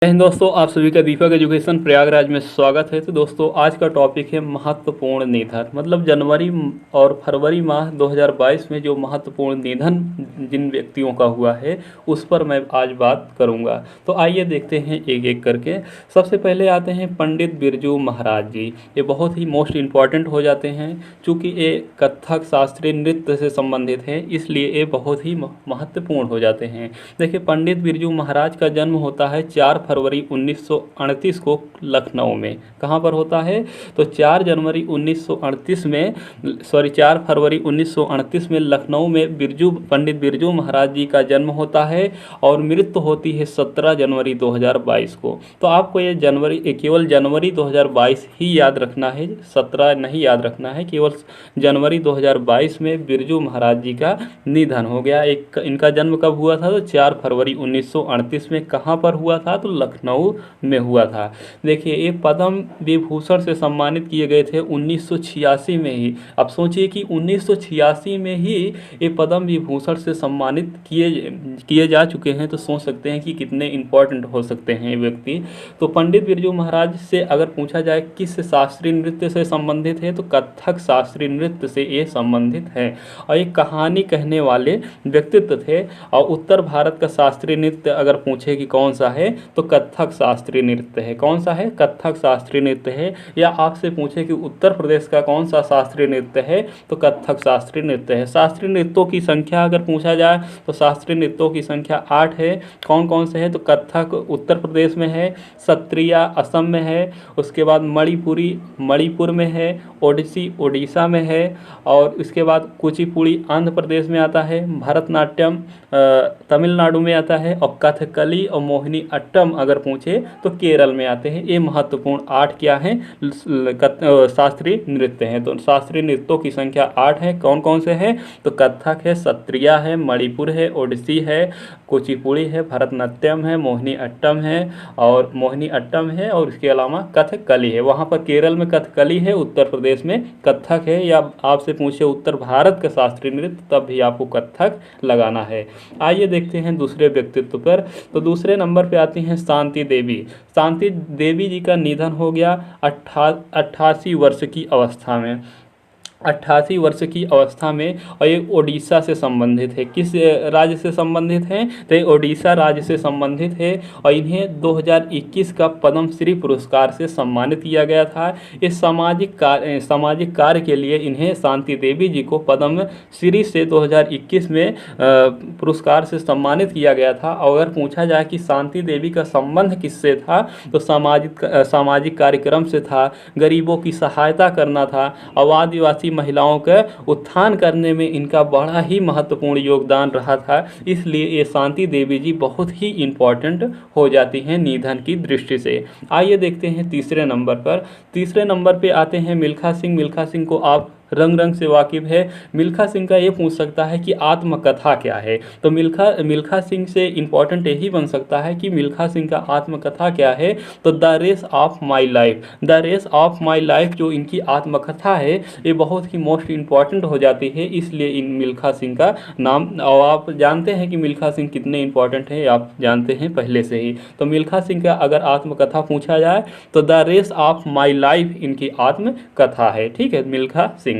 जय हिंद दोस्तों, आप सभी का दीपक एजुकेशन प्रयागराज में स्वागत है। तो दोस्तों आज का टॉपिक है महत्वपूर्ण निधन, मतलब जनवरी और फरवरी माह 2022 में जो महत्वपूर्ण निधन जिन व्यक्तियों का हुआ है उस पर मैं आज बात करूंगा। तो आइए देखते हैं एक एक करके। सबसे पहले आते हैं पंडित बिरजू महाराज जी। ये बहुत ही मोस्ट इम्पॉर्टेंट हो जाते हैं, चूँकि ये कथक शास्त्रीय नृत्य से संबंधित है, इसलिए ये बहुत ही महत्वपूर्ण हो जाते हैं। देखिए, पंडित बिरजू महाराज का जन्म होता है 4 फरवरी 1938 को लखनऊ में। कहाँ पर होता है? तो 4 जनवरी 1938 में, सॉरी 4 फरवरी 1938 में लखनऊ में पंडित बिरजू महाराज जी का जन्म होता है और मृत्यु होती है 17 जनवरी 2022 को। तो आपको ये केवल जनवरी 2022 ही याद रखना है, 17 नहीं याद रखना है। केवल जनवरी 2022 में बिरजू महाराज जी का निधन हो गया। इनका जन्म कब हुआ था? तो 4 फरवरी 1938 में। कहाँ पर हुआ था? तो लखनऊ में हुआ था। देखिए, ये पद्म विभूषण से सम्मानित किए गए थे 1986 में ही। अब सोचिए कि 1986 में ही ये पद्म विभूषण से सम्मानित किए जा चुके हैं, तो सोच सकते हैं कि कितने इम्पोर्टेंट हो सकते हैं ये व्यक्ति। तो पंडित बिरजू महाराज से अगर पूछा जाए किस शास्त्रीय नृत्य से संबंधित है, तो कथक शास्त्रीय नृत्य से ये संबंधित है और एक कहानी कहने वाले व्यक्तित्व थे। और उत्तर भारत का शास्त्रीय नृत्य अगर पूछे कि कौन सा है, तो कथक शास्त्रीय नृत्य है। कौन सा है? कथक शास्त्रीय नृत्य है। या आपसे पूछे कि उत्तर प्रदेश का कौन सा शास्त्रीय नृत्य है, तो कथक शास्त्रीय नृत्य है। शास्त्रीय नृत्यों की संख्या अगर पूछा जाए तो शास्त्रीय नृत्यों की संख्या 8 है। कौन कौन से है? तो कथक उत्तर प्रदेश में है, सत्रिया असम में है, उसके बाद मणिपुरी मणिपुर में है, ओडिसी ओडिशा में है, और उसके बाद कुचिपुड़ी आंध्र प्रदेश में आता है, भरतनाट्यम तमिलनाडु में आता है, और कथकली और मोहिनी अट्टम अगर पूछे तो केरल में आते हैं। ये महत्वपूर्ण 8 क्या हैं? शास्त्रीय नृत्य हैं। तो शास्त्रीय नृत्यों की संख्या 8 है। कौन कौन से हैं? तो कथक है, सत्रिया है, मणिपुर है, ओडिसी है, कुचिपुड़ी है, भरतनाट्यम है, मोहिनी अट्टम है, और इसके अलावा कथकली है। वहाँ पर केरल में कथकली है, उत्तर प्रदेश में कथक है। या आपसे पूछे उत्तर भारत का शास्त्रीय नृत्य, तब भी आपको कथक लगाना है। आइए देखते हैं दूसरे व्यक्तित्व पर। तो दूसरे नंबर पे आती हैं शांति देवी। शांति देवी जी का निधन हो गया 88 वर्ष की अवस्था में। 88 वर्ष की अवस्था में, और ये ओडिशा से संबंधित है। किस राज्य से संबंधित है? तो ये ओडिशा राज्य से संबंधित है, और इन्हें 2021 का पद्मश्री पुरस्कार से सम्मानित किया गया था। इस सामाजिक कार्य के लिए इन्हें शांति देवी जी को पद्मश्री से 2021 में पुरस्कार से सम्मानित किया गया था। और अगर पूछा जाए कि शांति देवी का संबंध किससे था, तो सामाजिक कार्यक्रम से था, गरीबों की सहायता करना था, आदिवासी महिलाओं का उत्थान करने में इनका बड़ा ही महत्वपूर्ण योगदान रहा था। इसलिए ये शांति देवी जी बहुत ही इम्पोर्टेंट हो जाती हैं निधन की दृष्टि से। आइए देखते हैं तीसरे नंबर पर। तीसरे नंबर पे आते हैं मिल्खा सिंह। मिल्खा सिंह को आप रंग से वाकिफ है। मिल्खा सिंह का ये पूछ सकता है कि आत्मकथा क्या है, तो मिल्खा सिंह से इम्पॉर्टेंट यही बन सकता है कि मिल्खा सिंह का आत्मकथा क्या है, तो the race of my life. The race of my life जो इनकी आत्मकथा है, ये बहुत ही मोस्ट इम्पॉर्टेंट हो जाती है, इसलिए इन मिल्खा सिंह का नाम। और आप जानते हैं कि मिल्खा सिंह कितने इम्पॉर्टेंट है, आप जानते हैं पहले से ही। तो मिल्खा सिंह का अगर आत्मकथा पूछा जाए तो the race of my life इनकी आत्मकथा है। ठीक है, मिल्खा सिंह।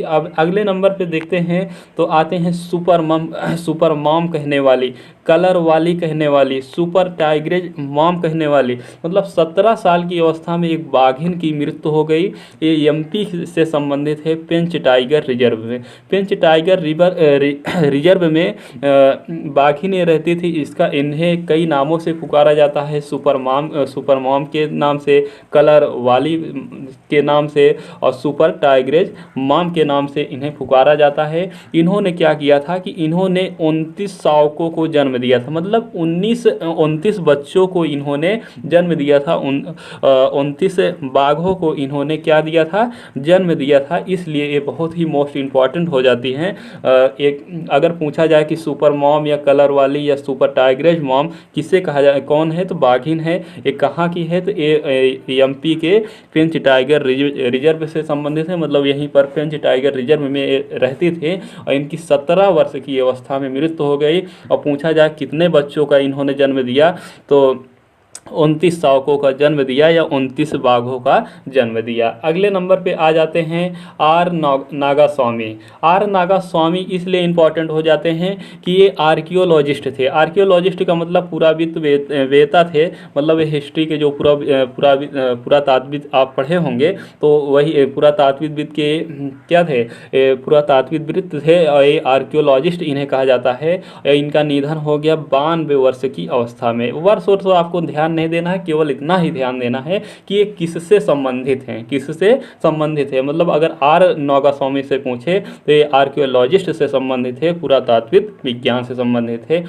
अब अगले नंबर पे देखते हैं, तो आते हैं सुपर मॉम कहने वाली, कलर वाली कहने वाली, सुपर टाइग्रेज मॉम कहने वाली। मतलब 17 साल की अवस्था में एक बाघिन की मृत्यु हो गई। ये एमपी से संबंधित है, पेंच टाइगर रिजर्व में। पेंच टाइगर रिजर्व में बाघिनें रहती थी। इन्हें कई नामों से पुकारा जाता है, सुपर मॉम के नाम से, कलर वाली के नाम से, और सुपर टाइग्रेज मॉम के नाम से इन्हें पुकारा जाता है। इन्होंने क्या किया था कि इन्होंने 29 शावकों को जन्म दिया था, मतलब 29 बच्चों को इन्होंने जन्म दिया था। 29 बाघों को इन्होंने क्या दिया था? जन्म दिया था। इसलिए ये बहुत ही मोस्ट इम्पॉर्टेंट हो जाती हैं। एक अगर पूछा जाए कि सुपर मॉम या कलर वाली या सुपर टाइग्रेज मॉम किसे कहा जाए, कौन है, तो बाघिन है। ये कहाँ की है? तो ये एमपी के पेंच टाइगर रिजर्व से संबंधित है, मतलब यहीं पर पेंच टाइगर रिजर्व में रहती थे। और इनकी 17 वर्ष की अवस्था में मृत्यु हो गई। और पूछा जाए कितने बच्चों का इन्होंने जन्म दिया, तो 29 शावकों का जन्म दिया या 29 बाघों का जन्म दिया। अगले नंबर पे आ जाते हैं आर नागा स्वामी। आर नागा स्वामी इसलिए इम्पोर्टेंट हो जाते हैं कि ये आर्कियोलॉजिस्ट थे। आर्कियोलॉजिस्ट का मतलब पुराविद वेता थे, मतलब हिस्ट्री के जो पुरातात्विद आप पढ़े होंगे तो वही पुरातात्विद के क्या थे, पुरातात्विद थे और ये आर्कियोलॉजिस्ट इन्हें कहा जाता है। इनका निधन हो गया 92 वर्ष की अवस्था में। वर्ष तो आपको ध्यान नहीं देना है, केवल इतना ही ध्यान देना है कि ये किससे संबंधित हैं, किससे संबंधित है। मतलब अगर आर नागा स्वामी से पूछे तो ये आर्कियोलॉजिस्ट से संबंधित है, पुरातात्विक विज्ञान से संबंधित है,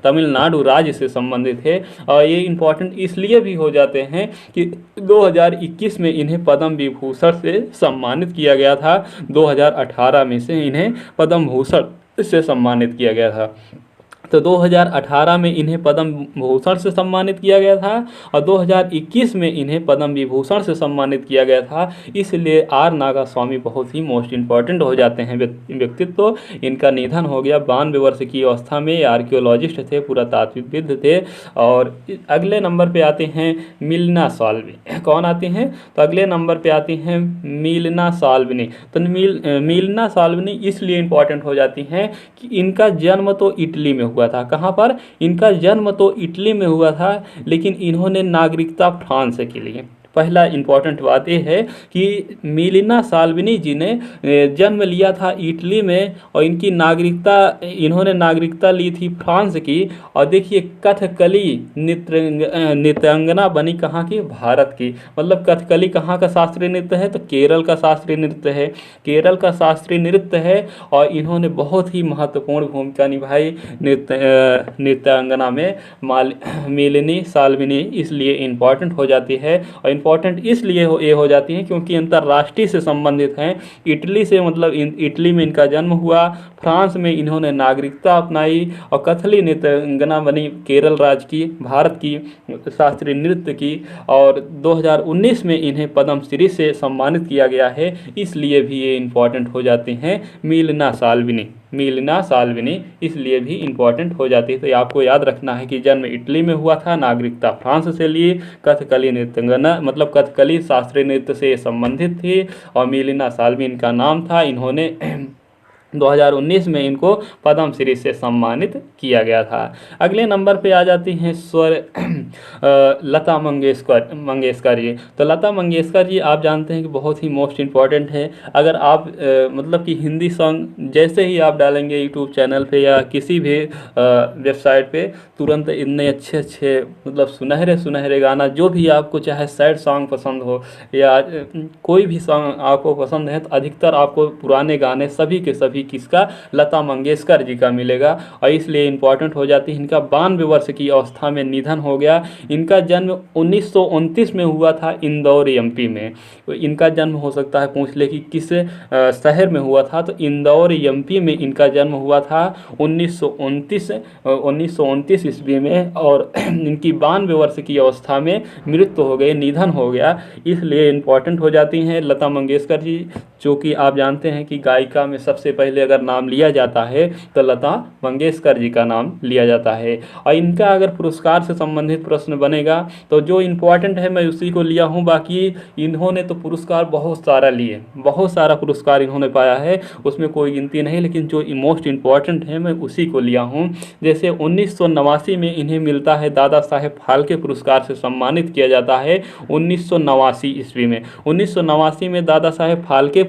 तमिलनाडु राज्य से संबंधित है। और ये इंपॉर्टेंट इसलिए भी हो जाते हैं कि 2021 में इन्हें पद्म विभूषण से सम्मानित किया गया था। 2018 में से इन्हें पद्म भूषण से सम्मानित किया गया था। तो 2018 में इन्हें पद्म भूषण से सम्मानित किया गया था और 2021 में इन्हें पद्म विभूषण से सम्मानित किया गया था। इसलिए आर नागा स्वामी बहुत ही मोस्ट इम्पॉर्टेंट हो जाते हैं व्यक्तित्व। इनका निधन हो गया 92 वर्ष की अवस्था में। आर्कियोलॉजिस्ट थे, पुरातात्विकविद थे। और अगले नंबर पे आते हैं मिलना साल्वी। कौन आते हैं, तो अगले नंबर पे आती हैं मिलना साल्विनी। तो मिलना साल्विनी इसलिए इम्पॉर्टेंट हो जाती हैं कि इनका जन्म तो इटली में हुआ था। कहाँ पर, इनका जन्म तो इटली में हुआ था, लेकिन इन्होंने नागरिकता फ्रांस की ली। पहला इंपॉर्टेंट बात यह है कि मिलिना साल्विनी जी ने जन्म लिया था इटली में और इनकी नागरिकता, इन्होंने नागरिकता ली थी फ्रांस की। और देखिए कथकली नृत्यांगना बनी कहाँ की, भारत की। मतलब कथकली कहाँ का शास्त्रीय नृत्य है, तो केरल का शास्त्रीय नृत्य है, केरल का शास्त्रीय नृत्य है। और इन्होंने बहुत ही महत्वपूर्ण भूमिका निभाई नृत्यांगना में मिलिनी साल्विनी, इसलिए इम्पॉर्टेंट हो जाती है। और इम्पॉर्टेंट इसलिए ये हो जाती हैं क्योंकि अंतर्राष्ट्रीय से संबंधित हैं। इटली से, मतलब इटली में इनका जन्म हुआ, फ्रांस में इन्होंने नागरिकता अपनाई और कथकली नृत्यांगना बनी केरल राज्य की, भारत की शास्त्रीय नृत्य की। और 2019 में इन्हें पद्मश्री से सम्मानित किया गया है, इसलिए भी ये इम्पॉर्टेंट हो जाते हैं मिलिना साल्विनी इसलिए भी इम्पॉर्टेंट हो जाती है। तो ये आपको याद रखना है कि जन्म इटली में हुआ था, नागरिकता फ्रांस से लिए, कथकली नृत्यांगना मतलब कथकली शास्त्रीय नृत्य से संबंधित थी और मिलिना साल्विनी इनका नाम था। इन्होंने 2019 में इनको पद्मश्री से सम्मानित किया गया था। अगले नंबर पे आ जाती हैं लता मंगेशकर जी। तो लता मंगेशकर जी आप जानते हैं कि बहुत ही मोस्ट इम्पॉर्टेंट है। अगर आप मतलब कि हिंदी सॉन्ग जैसे ही आप डालेंगे यूट्यूब चैनल पे या किसी भी वेबसाइट पे, तुरंत इतने अच्छे मतलब सुनहरे गाना, जो भी आपको चाहे सैड सॉन्ग पसंद हो या कोई भी सॉन्ग आपको पसंद है, तो अधिकतर आपको पुराने गाने सभी के सभी किसका, लता मंगेशकर जी का मिलेगा। और इसलिए इम्पॉर्टेंट हो जाती है। इनका 92 वर्ष की अवस्था में निधन हो गया। इनका जन्म 1929 में हुआ था इंदौर एमपी में। तो इनका जन्म हो सकता है पूछ ले कि किस शहर में हुआ था, तो इंदौर एमपी में इनका जन्म हुआ था 1929 ईस्वी में। और इनकी 92 वर्ष की अवस्था में मृत्यु हो गई, निधन हो गया। इसलिए इम्पॉर्टेंट हो जाती हैं लता मंगेशकर जी, जो कि आप जानते हैं कि गायिका में सबसे पहले अगर नाम लिया जाता है तो लता मंगेशकर जी का नाम लिया जाता है। और इनका अगर पुरस्कार से संबंधित प्रश्न बनेगा तो जो इम्पोर्टेंट है मैं उसी को लिया हूँ। बाकी इन्होंने तो पुरस्कार बहुत सारा लिए, बहुत सारा पुरस्कार इन्होंने पाया है, उसमें कोई गिनती नहीं, लेकिन जो मोस्ट इम्पॉर्टेंट है मैं उसी को लिया हूँ। जैसे 1989 में इन्हें मिलता है दादा साहेब फाल्के पुरस्कार से सम्मानित किया जाता है। 1989 ईस्वी में 1989 में दादा साहेब फाल्के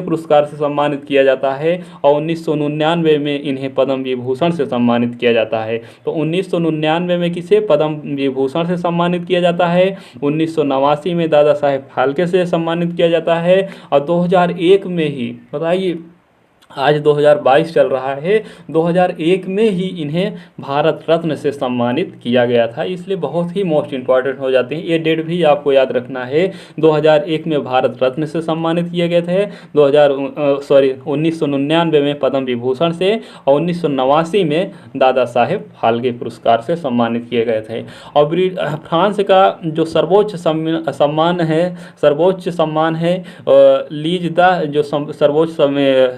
पुरस्कार से सम्मानित किया जाता है। और 1999 में इन्हें पद्म विभूषण से सम्मानित किया जाता है। तो 1999 में किसे पद्म विभूषण से सम्मानित किया जाता है, 1989 में दादा साहेब फाल्के से सम्मानित किया जाता है। और 2001 में ही, बताइए आज 2022 चल रहा है, 2001 में ही इन्हें भारत रत्न से सम्मानित किया गया था। इसलिए बहुत ही मोस्ट इम्पॉर्टेंट हो जाते हैं। ये डेट भी आपको याद रखना है। 2001 में भारत रत्न से सम्मानित किए गए थे, 1999 में पद्म विभूषण से और 1989 में दादा साहेब फाल्के पुरस्कार से सम्मानित किए गए थे। और फ्रांस का जो सर्वोच्च सम्मान है लीज द, जो सर्वोच्च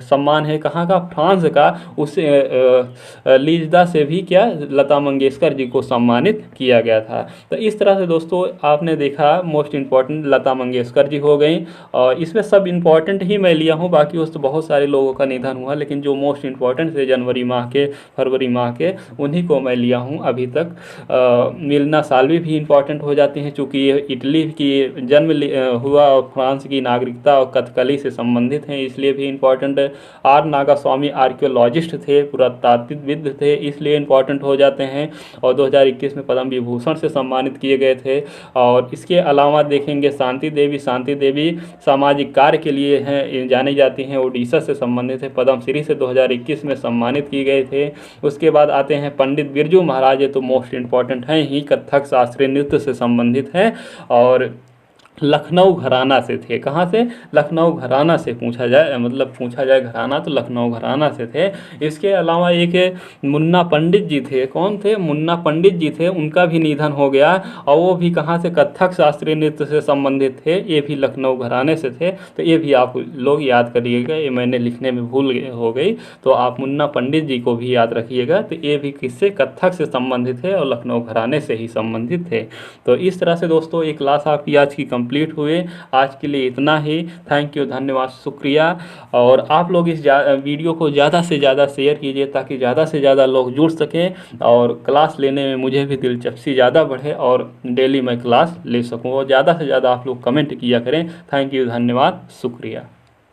सम्मान सम्मान है कहाँ का, फ्रांस का। उसे लिजदा से भी क्या लता मंगेशकर जी को सम्मानित किया गया था। तो इस तरह से दोस्तों आपने देखा मोस्ट इम्पॉर्टेंट लता मंगेशकर जी हो गई, और इसमें सब इम्पॉर्टेंट ही मैं लिया हूँ, बाकी उस तो बहुत सारे लोगों का निधन हुआ, लेकिन जो मोस्ट इम्पॉर्टेंट थे जनवरी माह के, फरवरी माह के, उन्हीं को मैं लिया हूँ अभी तक। मिलना साल्वी भी इम्पॉर्टेंट हो जाती हैं, चूँकि ये इटली की जन्म हुआ और फ्रांस की नागरिकता और कथकली से संबंधित हैं, इसलिए भी इम्पॉर्टेंट है। आर नागास्वामी आर्कियोलॉजिस्ट थे, पुरातात्विद थे, इसलिए इम्पॉर्टेंट हो जाते हैं, और 2021 में पद्म विभूषण से सम्मानित किए गए थे। और इसके अलावा देखेंगे शांति देवी सामाजिक कार्य के लिए हैं जानी जाती हैं, उड़ीसा से संबंधित है, पद्मश्री से 2021 में सम्मानित किए गए थे। उसके बाद आते हैं पंडित बिरजू महाराज, ये तो मोस्ट इम्पॉर्टेंट हैं ही, कथक शास्त्रीय नृत्य से संबंधित हैं, और लखनऊ घराना से थे। कहाँ से? लखनऊ घराना से पूछा जाए, मतलब पूछा जाए घराना तो लखनऊ घराना से थे। इसके अलावा एक मुन्ना पंडित जी थे। कौन थे? मुन्ना पंडित जी थे, उनका भी निधन हो गया, और वो भी कहाँ से? कथक शास्त्रीय नृत्य से संबंधित थे, ये भी लखनऊ घराने से थे। तो ये भी आप लोग याद करिएगा, ये मैंने लिखने में भूल हो गई, तो आप मुन्ना पंडित जी को भी याद रखिएगा। तो ये भी किससे? कथक से संबंधित है और लखनऊ घराने से ही संबंधित थे। तो इस तरह से दोस्तों एक क्लास आपकी आज की कंप्लीट हुए। आज के लिए इतना ही। थैंक यू, धन्यवाद, शुक्रिया। और आप लोग इस वीडियो को ज़्यादा से ज़्यादा शेयर कीजिए, ताकि ज़्यादा से ज़्यादा लोग जुड़ सकें और क्लास लेने में मुझे भी दिलचस्पी ज़्यादा बढ़े, और डेली मैं क्लास ले सकूं। और ज़्यादा से ज़्यादा आप लोग कमेंट किया करें। थैंक यू, धन्यवाद, शुक्रिया।